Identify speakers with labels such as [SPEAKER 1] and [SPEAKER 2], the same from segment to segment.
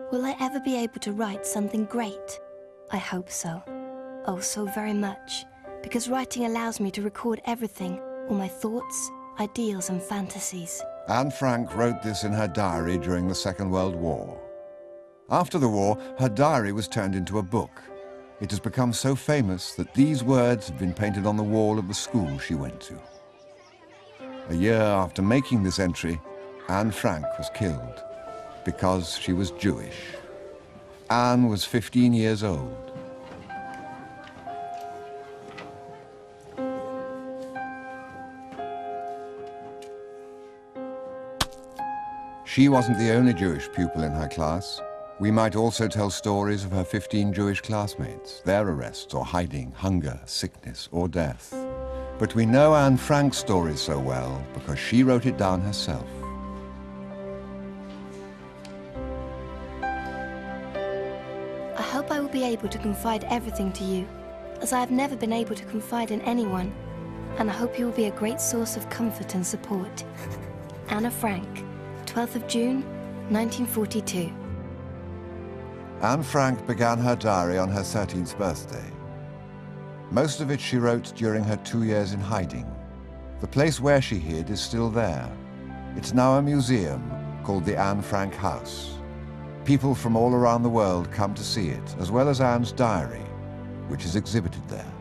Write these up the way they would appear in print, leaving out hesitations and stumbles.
[SPEAKER 1] Will I ever be able to write something great? I hope so. Oh, so very much. Because writing allows me to record everything, all my thoughts, ideals and fantasies.
[SPEAKER 2] Anne Frank wrote this in her diary during the Second World War. After the war, her diary was turned into a book. It has become so famous that these words have been painted on the wall of the school she went to. A year after making this entry, Anne Frank was killed because she was Jewish. Anne was 15 years old. She wasn't the only Jewish pupil in her class. We might also tell stories of her 15 Jewish classmates, their arrests or hiding, hunger, sickness or death. But we know Anne Frank's story so well because she wrote it down herself.
[SPEAKER 1] I hope I will be able to confide everything to you, as I have never been able to confide in anyone. And I hope you will be a great source of comfort and support. Anna Frank, 12th of June, 1942.
[SPEAKER 2] Anne Frank began her diary on her 13th birthday. Most of it she wrote during her 2 years in hiding. The place where she hid is still there. It's now a museum called the Anne Frank House. People from all around the world come to see it, as well as Anne's diary, which is exhibited there.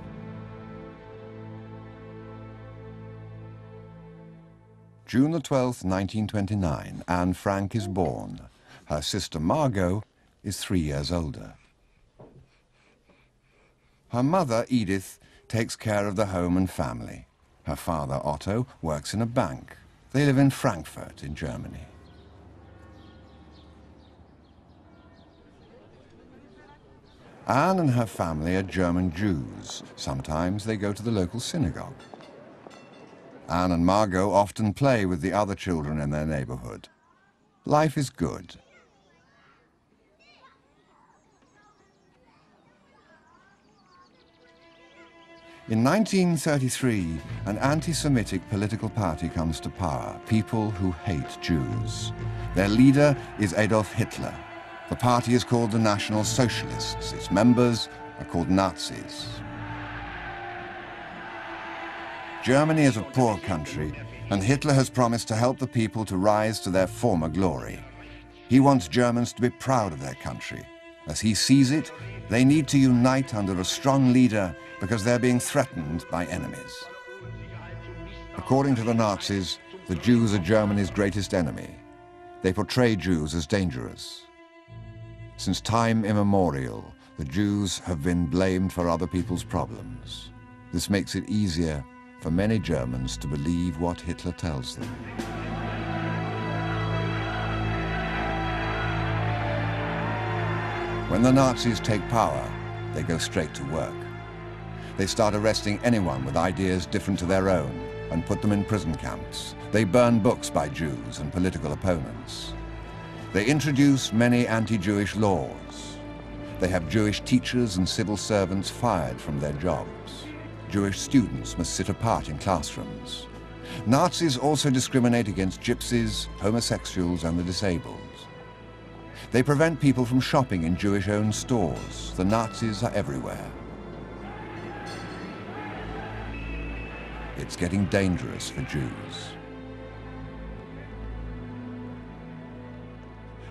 [SPEAKER 2] June the 12th, 1929, Anne Frank is born. Her sister Margot is 3 years older. Her mother, Edith, takes care of the home and family. Her father, Otto, works in a bank. They live in Frankfurt in Germany. Anne and her family are German Jews. Sometimes they go to the local synagogue. Anne and Margot often play with the other children in their neighborhood. Life is good. In 1933, an anti-Semitic political party comes to power, people who hate Jews. Their leader is Adolf Hitler. The party is called the National Socialists. Its members are called Nazis. Germany is a poor country, and Hitler has promised to help the people to rise to their former glory. He wants Germans to be proud of their country. As he sees it, they need to unite under a strong leader because they're being threatened by enemies. According to the Nazis, the Jews are Germany's greatest enemy. They portray Jews as dangerous. Since time immemorial, the Jews have been blamed for other people's problems. This makes it easier for many Germans to believe what Hitler tells them. When the Nazis take power, they go straight to work. They start arresting anyone with ideas different to their own and put them in prison camps. They burn books by Jews and political opponents. They introduce many anti-Jewish laws. They have Jewish teachers and civil servants fired from their jobs. Jewish students must sit apart in classrooms. Nazis also discriminate against gypsies, homosexuals, and the disabled. They prevent people from shopping in Jewish-owned stores. The Nazis are everywhere. It's getting dangerous for Jews.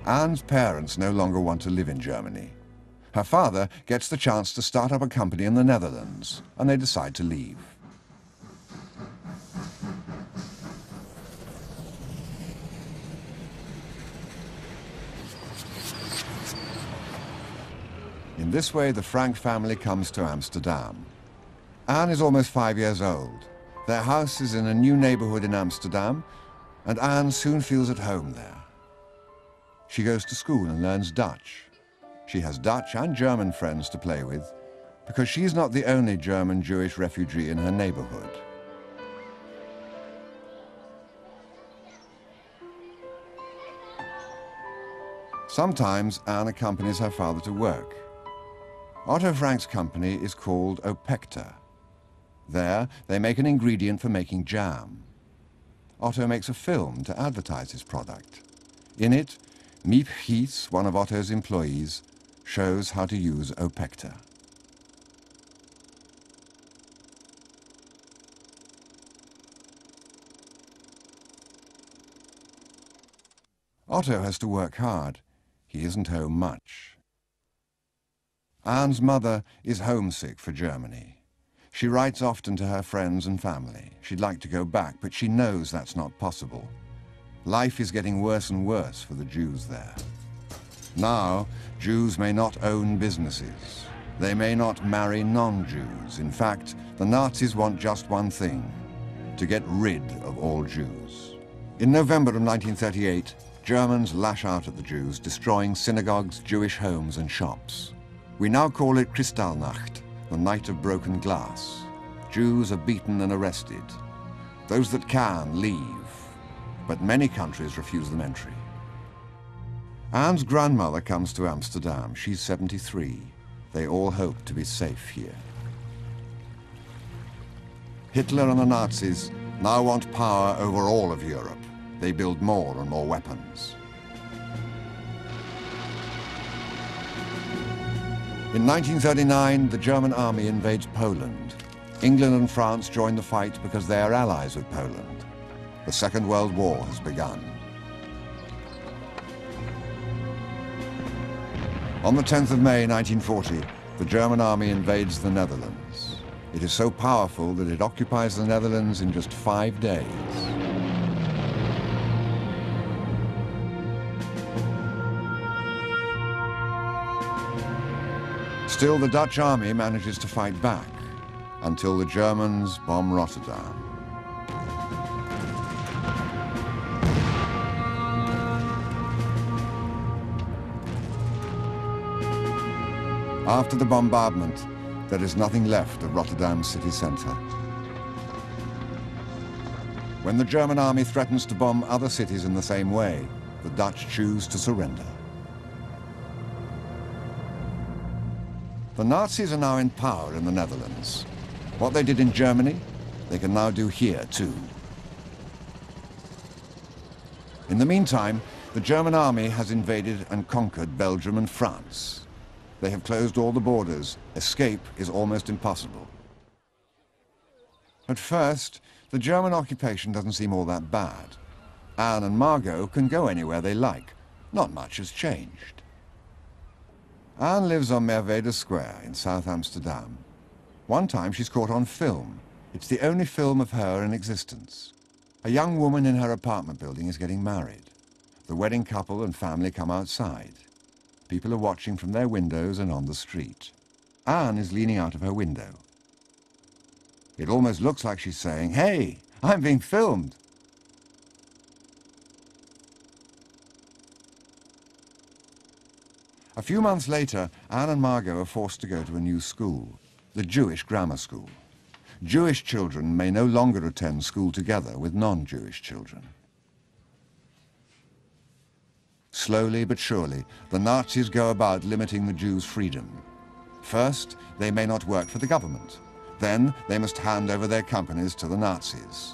[SPEAKER 2] Anne's parents no longer want to live in Germany. Her father gets the chance to start up a company in the Netherlands, and they decide to leave. In this way, the Frank family comes to Amsterdam. Anne is almost 5 years old. Their house is in a new neighborhood in Amsterdam, and Anne soon feels at home there. She goes to school and learns Dutch. She has Dutch and German friends to play with, because she's not the only German Jewish refugee in her neighborhood. Sometimes Anne accompanies her father to work. Otto Frank's company is called Opekta. There, they make an ingredient for making jam. Otto makes a film to advertise his product. In it, Miep Gies, one of Otto's employees, shows how to use Opecta. Otto has to work hard. He isn't home much. Anne's mother is homesick for Germany. She writes often to her friends and family. She'd like to go back, but she knows that's not possible. Life is getting worse and worse for the Jews there. Now, Jews may not own businesses. They may not marry non-Jews. In fact, the Nazis want just one thing: to get rid of all Jews. In November of 1938, Germans lash out at the Jews, destroying synagogues, Jewish homes and shops. We now call it Kristallnacht, the night of broken glass. Jews are beaten and arrested. Those that can leave, but many countries refuse them entry. Anne's grandmother comes to Amsterdam. She's 73. They all hope to be safe here. Hitler and the Nazis now want power over all of Europe. They build more and more weapons. In 1939, the German army invades Poland. England and France join the fight because they are allies with Poland. The Second World War has begun. On the 10th of May 1940, the German army invades the Netherlands. It is so powerful that it occupies the Netherlands in just 5 days. Still, the Dutch army manages to fight back until the Germans bomb Rotterdam. After the bombardment, there is nothing left of Rotterdam's city centre. When the German army threatens to bomb other cities in the same way, the Dutch choose to surrender. The Nazis are now in power in the Netherlands. What they did in Germany, they can now do here too. In the meantime, the German army has invaded and conquered Belgium and France. They have closed all the borders. Escape is almost impossible. At first, the German occupation doesn't seem all that bad. Anne and Margot can go anywhere they like. Not much has changed. Anne lives on Merwede Square in South Amsterdam. One time she's caught on film. It's the only film of her in existence. A young woman in her apartment building is getting married. The wedding couple and family come outside. People are watching from their windows and on the street. Anne is leaning out of her window. It almost looks like she's saying, "Hey, I'm being filmed." A few months later, Anne and Margot are forced to go to a new school, the Jewish grammar school. Jewish children may no longer attend school together with non-Jewish children. Slowly but surely, the Nazis go about limiting the Jews' freedom. First, they may not work for the government. Then, they must hand over their companies to the Nazis.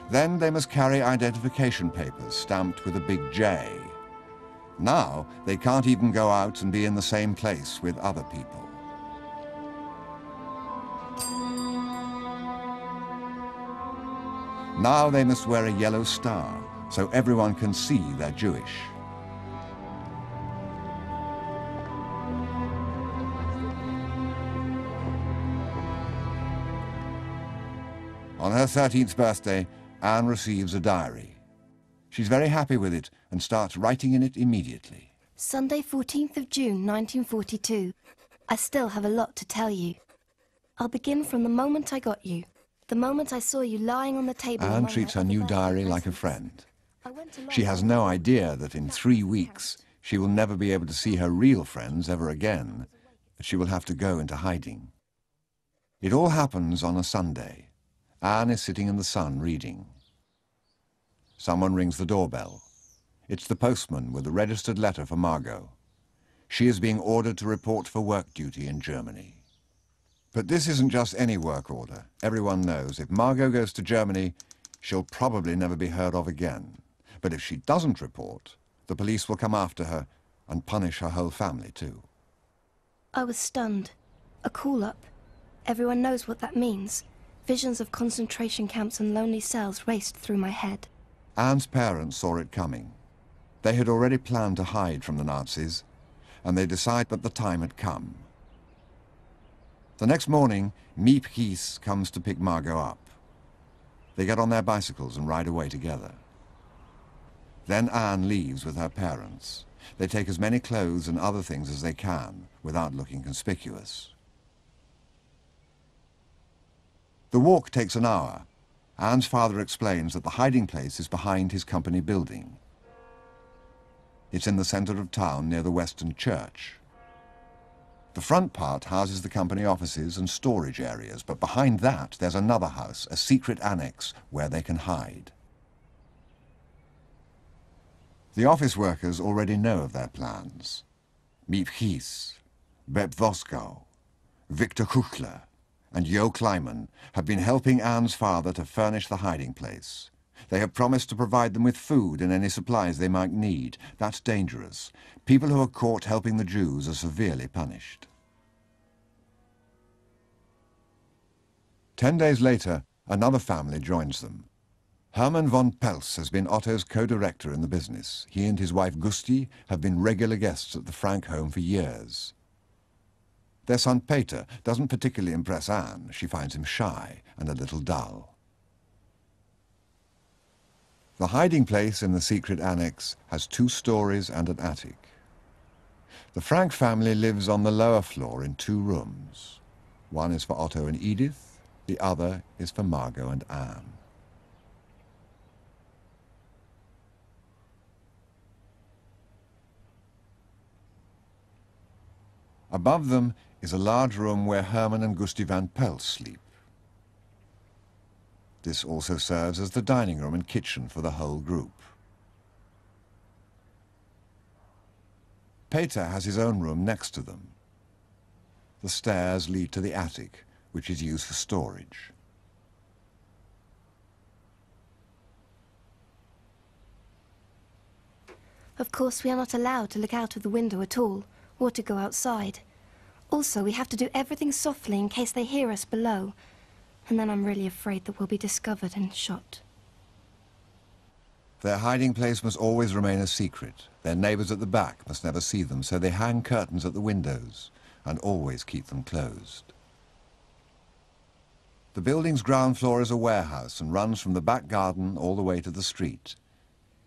[SPEAKER 2] Then, they must carry identification papers stamped with a big J. Now, they can't even go out and be in the same place with other people. Now they must wear a yellow star, so everyone can see they're Jewish. On her 13th birthday, Anne receives a diary. She's very happy with it and starts writing in it immediately.
[SPEAKER 1] Sunday, 14th of June, 1942. I still have a lot to tell you. I'll begin from the moment I got you. The moment I saw you lying on the table.
[SPEAKER 2] Anne treats her new diary like a friend. She has no idea that in 3 weeks she will never be able to see her real friends ever again, that she will have to go into hiding. It all happens on a Sunday. Anne is sitting in the sun reading. Someone rings the doorbell. It's the postman with a registered letter for Margot. She is being ordered to report for work duty in Germany. But this isn't just any work order. Everyone knows if Margot goes to Germany, she'll probably never be heard of again. But if she doesn't report, The police will come after her and punish her whole family too.
[SPEAKER 1] I was stunned. A call-up. Everyone knows what that means. Visions of concentration camps and lonely cells raced through my head.
[SPEAKER 2] Anne's parents saw it coming. They had already planned to hide from the Nazis, and they decided that the time had come. The next morning, Miep Gies comes to pick Margot up. They get on their bicycles and ride away together. Then Anne leaves with her parents. They take as many clothes and other things as they can, without looking conspicuous. The walk takes an hour. Anne's father explains that the hiding place is behind his company building. It's in the center of town near the Western Church. The front part houses the company offices and storage areas, but behind that there's another house, a secret annex, where they can hide. The office workers already know of their plans. Miep Gies, Bep Voskau, Victor Kuchler, and Jo Kleiman have been helping Anne's father to furnish the hiding place. They have promised to provide them with food and any supplies they might need. That's dangerous. People who are caught helping the Jews are severely punished. 10 days later, another family joins them. Hermann von Pels has been Otto's co-director in the business. He and his wife Gusti have been regular guests at the Frank home for years. Their son Peter doesn't particularly impress Anne. She finds him shy and a little dull. The hiding place in the secret annex has 2 stories and an attic. The Frank family lives on the lower floor in 2 rooms. One is for Otto and Edith, the other is for Margot and Anne. Above them is a large room where Hermann and Gusti van Pels sleep. This also serves as the dining room and kitchen for the whole group. Peter has his own room next to them. The stairs lead to the attic, which is used for storage.
[SPEAKER 1] Of course, we are not allowed to look out of the window at all, or to go outside. Also, we have to do everything softly in case they hear us below. And then I'm really afraid that we'll be discovered and shot.
[SPEAKER 2] Their hiding place must always remain a secret. Their neighbors at the back must never see them, so they hang curtains at the windows and always keep them closed. The building's ground floor is a warehouse and runs from the back garden all the way to the street.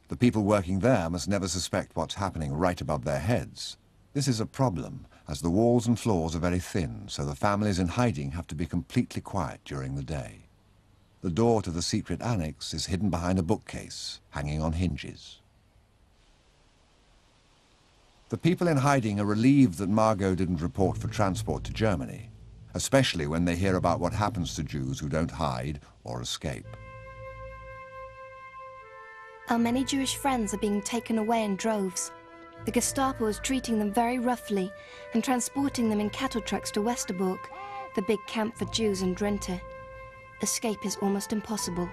[SPEAKER 2] The people working there must never suspect what's happening right above their heads. This is a problem, as the walls and floors are very thin, so the families in hiding have to be completely quiet during the day. The door to the secret annex is hidden behind a bookcase, hanging on hinges. The people in hiding are relieved that Margot didn't report for transport to Germany, especially when they hear about what happens to Jews who don't hide or escape.
[SPEAKER 1] Our many Jewish friends are being taken away in droves. The Gestapo is treating them very roughly and transporting them in cattle trucks to Westerbork, the big camp for Jews in Drenthe. Escape is almost impossible.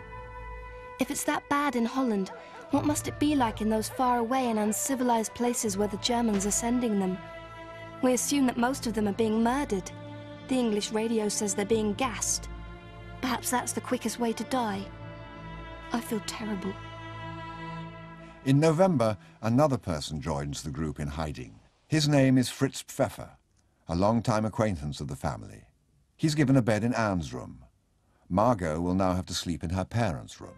[SPEAKER 1] If it's that bad in Holland, what must it be like in those faraway and uncivilized places where the Germans are sending them? We assume that most of them are being murdered. The English radio says they're being gassed. Perhaps that's the quickest way to die. I feel terrible.
[SPEAKER 2] In November, another person joins the group in hiding. His name is Fritz Pfeffer, a long-time acquaintance of the family. He's given a bed in Anne's room. Margot will now have to sleep in her parents' room.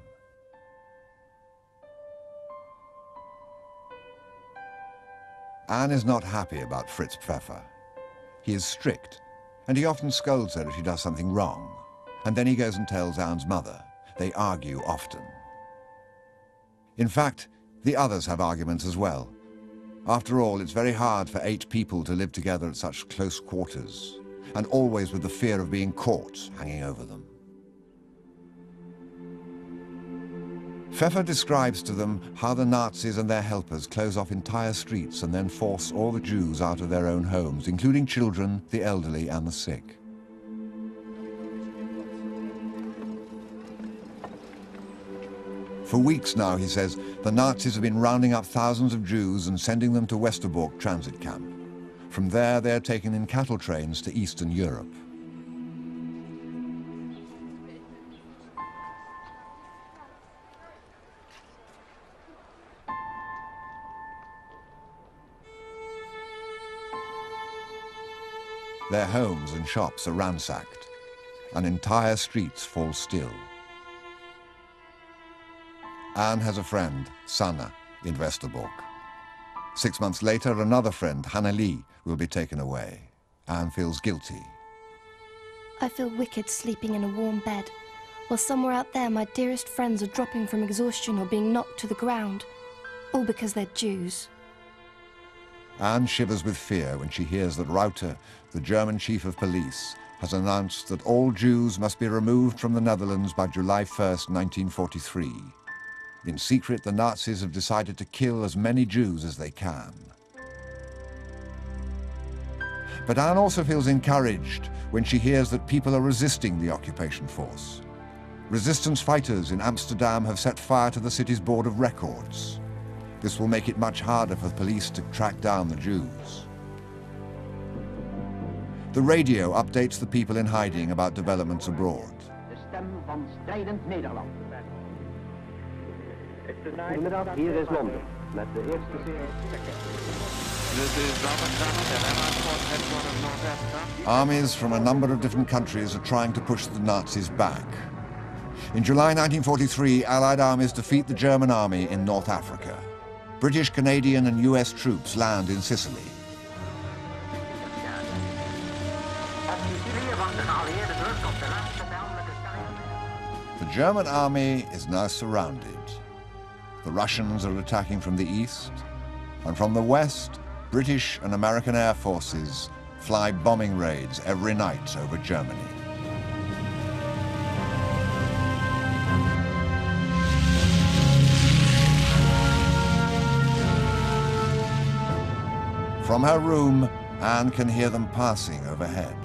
[SPEAKER 2] Anne is not happy about Fritz Pfeffer. He is strict, and he often scolds her if she does something wrong. And then he goes and tells Anne's mother. They argue often. In fact, the others have arguments as well. After all, it's very hard for 8 people to live together at such close quarters, and always with the fear of being caught hanging over them. Pfeffer describes to them how the Nazis and their helpers close off entire streets and then force all the Jews out of their own homes, including children, the elderly, and the sick. For weeks now, he says, the Nazis have been rounding up thousands of Jews and sending them to Westerbork transit camp. From there, they are taken in cattle trains to Eastern Europe. Their homes and shops are ransacked, and entire streets fall still. Anne has a friend, Sanna, in Westerbork. 6 months later, another friend, Hanneli, will be taken away. Anne feels guilty.
[SPEAKER 1] I feel wicked sleeping in a warm bed, while somewhere out there my dearest friends are dropping from exhaustion or being knocked to the ground, all because they're Jews.
[SPEAKER 2] Anne shivers with fear when she hears that Rauter, the German chief of police, has announced that all Jews must be removed from the Netherlands by July 1st, 1943. In secret, the Nazis have decided to kill as many Jews as they can. But Anne also feels encouraged when she hears that people are resisting the occupation force. Resistance fighters in Amsterdam have set fire to the city's board of records. This will make it much harder for the police to track down the Jews. The radio updates the people in hiding about developments abroad.
[SPEAKER 3] De stem van strijdend Nederland. Goedemiddag, hier is Londen met de eerste serie.
[SPEAKER 2] Armies from a number of different countries are trying to push the Nazis back. In July 1943, Allied armies defeat the German army in North Africa. British, Canadian and US troops land in Sicily. The German army is now surrounded. The Russians are attacking from the east, and from the west, British and American air forces fly bombing raids every night over Germany. From her room, Anne can hear them passing overhead.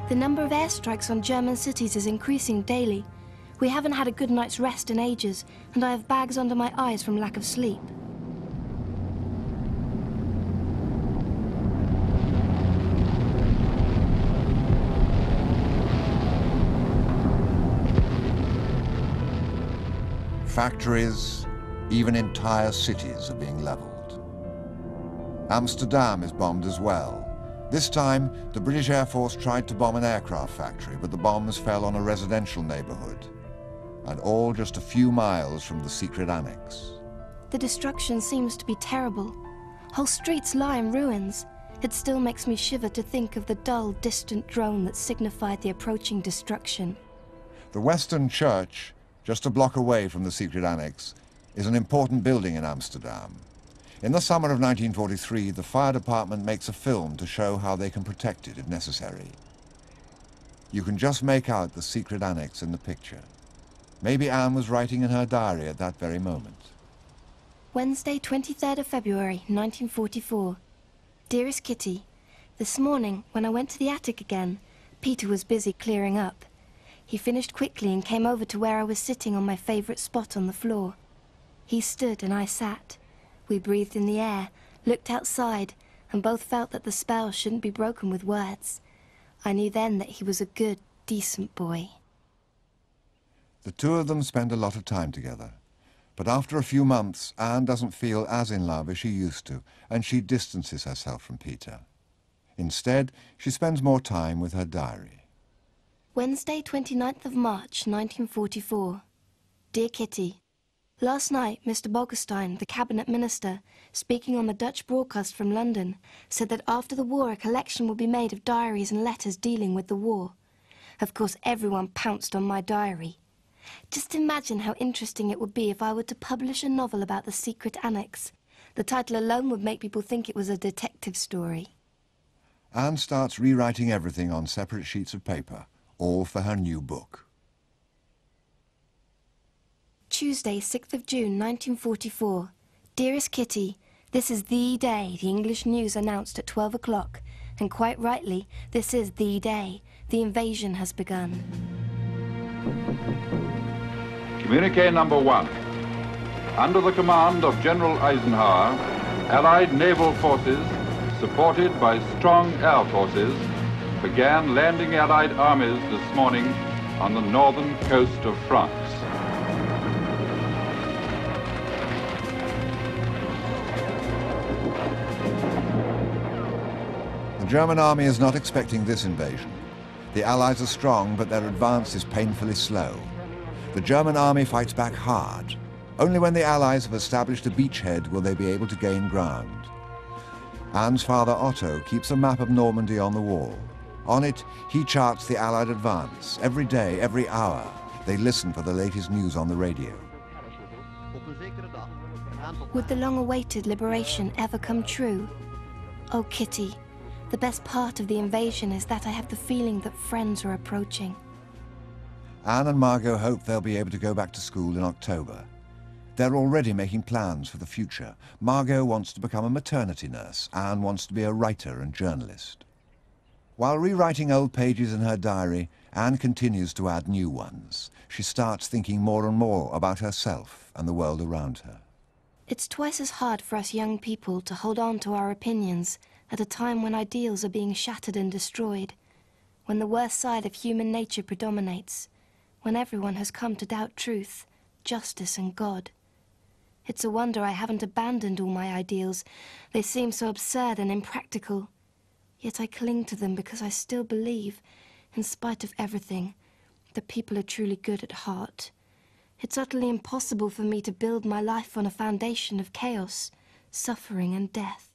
[SPEAKER 1] The number of airstrikes on German cities is increasing daily. We haven't had a good night's rest in ages, and I have bags under my eyes from lack of sleep.
[SPEAKER 2] Factories, even entire cities are being leveled. Amsterdam is bombed as well. This time, the British Air Force tried to bomb an aircraft factory, but the bombs fell on a residential neighborhood, and all just a few miles from the secret annex.
[SPEAKER 1] The destruction seems to be terrible. Whole streets lie in ruins. It still makes me shiver to think of the dull, distant drone that signified the approaching destruction.
[SPEAKER 2] The Western Church, just a block away from the secret annex, is an important building in Amsterdam. In the summer of 1943, the fire department makes a film to show how they can protect it if necessary. You can just make out the secret annex in the picture. Maybe Anne was writing in her diary at that very moment.
[SPEAKER 1] Wednesday, 23rd of February, 1944. Dearest Kitty, this morning, when I went to the attic again, Peter was busy clearing up. He finished quickly and came over to where I was sitting on my favorite spot on the floor. He stood and I sat. We breathed in the air, looked outside, and both felt that the spell shouldn't be broken with words. I knew then that he was a good, decent boy.
[SPEAKER 2] The two of them spend a lot of time together. But after a few months, Anne doesn't feel as in love as she used to, and she distances herself from Peter. Instead, she spends more time with her diary.
[SPEAKER 1] Wednesday, 29th of March, 1944. Dear Kitty, last night, Mr. Bogelstein, the cabinet minister, speaking on the Dutch broadcast from London, said that after the war a collection will be made of diaries and letters dealing with the war. Of course, everyone pounced on my diary. Just imagine how interesting it would be if I were to publish a novel about the secret annex. The title alone would make people think it was a detective story.
[SPEAKER 2] Anne starts rewriting everything on separate sheets of paper, all for her new book.
[SPEAKER 1] Tuesday, 6th of June, 1944. Dearest Kitty, this is the day the English news announced at 12 o'clock, and quite rightly, this is the day. The invasion has begun.
[SPEAKER 4] Communique number 1. Under the command of General Eisenhower, Allied naval forces, supported by strong air forces, began landing Allied armies this morning on the northern coast of France.
[SPEAKER 2] The German army is not expecting this invasion. The Allies are strong, but their advance is painfully slow. The German army fights back hard. Only when the Allies have established a beachhead will they be able to gain ground. Anne's father Otto keeps a map of Normandy on the wall. On it, he charts the Allied advance. Every day, every hour, they listen for the latest news on the radio.
[SPEAKER 1] Would the long-awaited liberation ever come true? Oh, Kitty, the best part of the invasion is that I have the feeling that friends are approaching.
[SPEAKER 2] Anne and Margot hope they'll be able to go back to school in October. They're already making plans for the future. Margot wants to become a maternity nurse. Anne wants to be a writer and journalist. While rewriting old pages in her diary, Anne continues to add new ones. She starts thinking more and more about herself and the world around her.
[SPEAKER 1] It's twice as hard for us young people to hold on to our opinions at a time when ideals are being shattered and destroyed, when the worst side of human nature predominates, when everyone has come to doubt truth, justice and God. It's a wonder I haven't abandoned all my ideals. They seem so absurd and impractical. Yet I cling to them because I still believe, in spite of everything, that people are truly good at heart. It's utterly impossible for me to build my life on a foundation of chaos, suffering and death.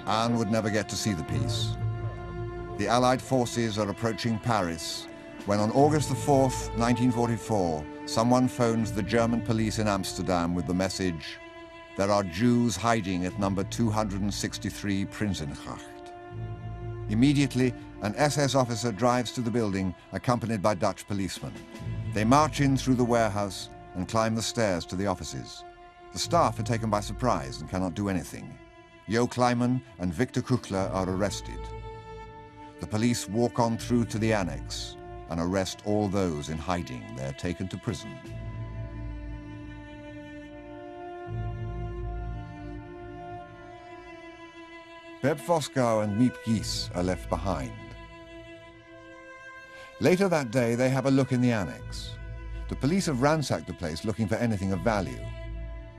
[SPEAKER 2] Anne would never get to see the peace. The Allied forces are approaching Paris when on August the 4th, 1944, someone phones the German police in Amsterdam with the message, "There are Jews hiding at number 263 Prinsengracht." Immediately, an SS officer drives to the building, accompanied by Dutch policemen. They march in through the warehouse and climb the stairs to the offices. The staff are taken by surprise and cannot do anything. Jo Kleiman and Victor Kuchler are arrested. The police walk on through to the annex and arrest all those in hiding. They are taken to prison. Beb Voskou and Miep Gies are left behind. Later that day, they have a look in the annex. The police have ransacked the place looking for anything of value.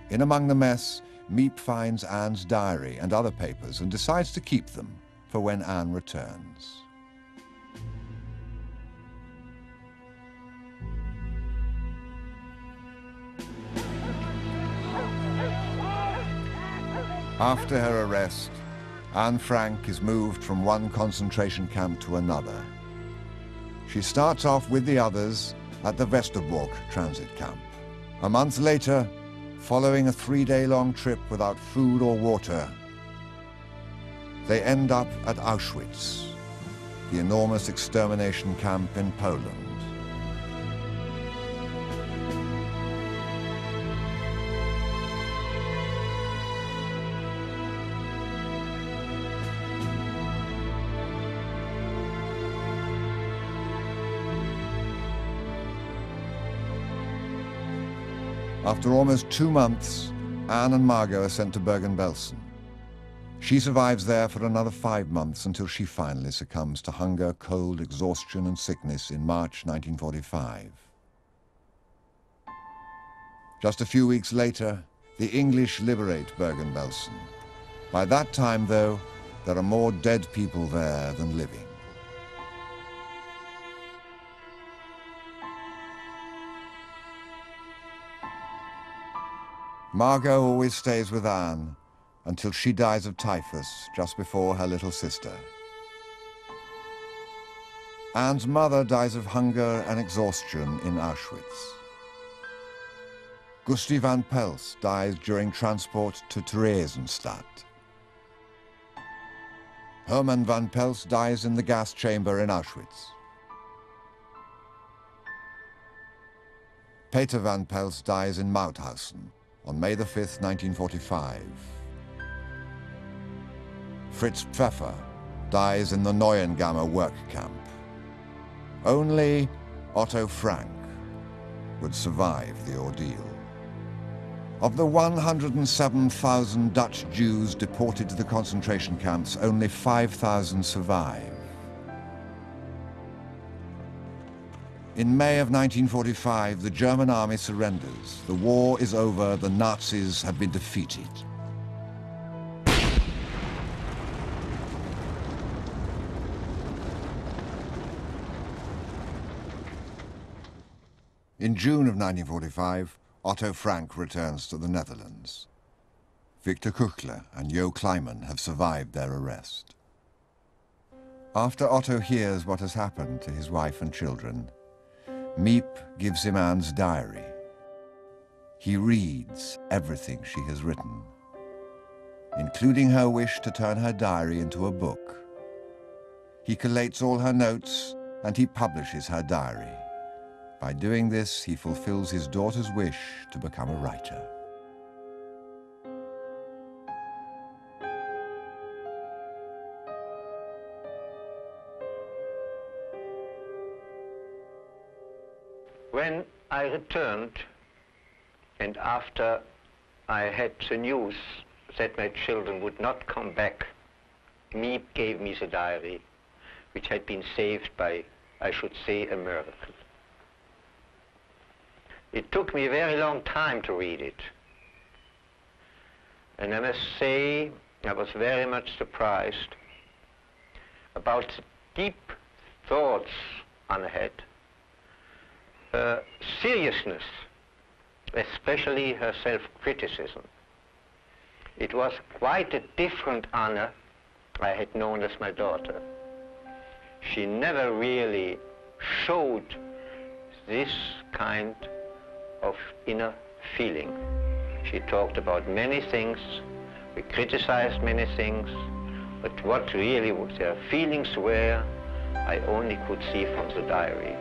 [SPEAKER 2] In among the mess, Miep finds Anne's diary and other papers and decides to keep them for when Anne returns. After her arrest, Anne Frank is moved from one concentration camp to another. She starts off with the others at the Westerbork transit camp. A month later, following a 3-day-long trip without food or water, they end up at Auschwitz, the enormous extermination camp in Poland. After almost 2 months, Anne and Margot are sent to Bergen-Belsen. She survives there for another 5 months until she finally succumbs to hunger, cold, exhaustion and sickness in March 1945. Just a few weeks later, the English liberate Bergen-Belsen. By that time, though, there are more dead people there than living. Margot always stays with Anne until she dies of typhus just before her little sister. Anne's mother dies of hunger and exhaustion in Auschwitz. Gusti van Pels dies during transport to Theresienstadt. Herman van Pels dies in the gas chamber in Auschwitz. Peter van Pels dies in Mauthausen on May the 5th, 1945. Fritz Pfeffer dies in the Neuengamme work camp. Only Otto Frank would survive the ordeal. Of the 107,000 Dutch Jews deported to the concentration camps, only 5,000 survive. In May of 1945, the German army surrenders. The war is over, the Nazis have been defeated. In June of 1945, Otto Frank returns to the Netherlands. Victor Kuchler and Jo Kleiman have survived their arrest. After Otto hears what has happened to his wife and children, Miep gives him Anne's diary. He reads everything she has written, including her wish to turn her diary into a book. He collates all her notes and he publishes her diary. By doing this, he fulfills his daughter's wish to become a writer.
[SPEAKER 5] When I returned, and after I had the news that my children would not come back, Miep gave me the diary, which had been saved by, I should say, a miracle. It took me a very long time to read it. And I must say, I was very much surprised about the deep thoughts Anne had, her seriousness, especially her self-criticism. It was quite a different Anne I had known as my daughter. She never really showed this kind of inner feeling. She talked about many things, we criticized many things, but what really their feelings were, I only could see from the diary.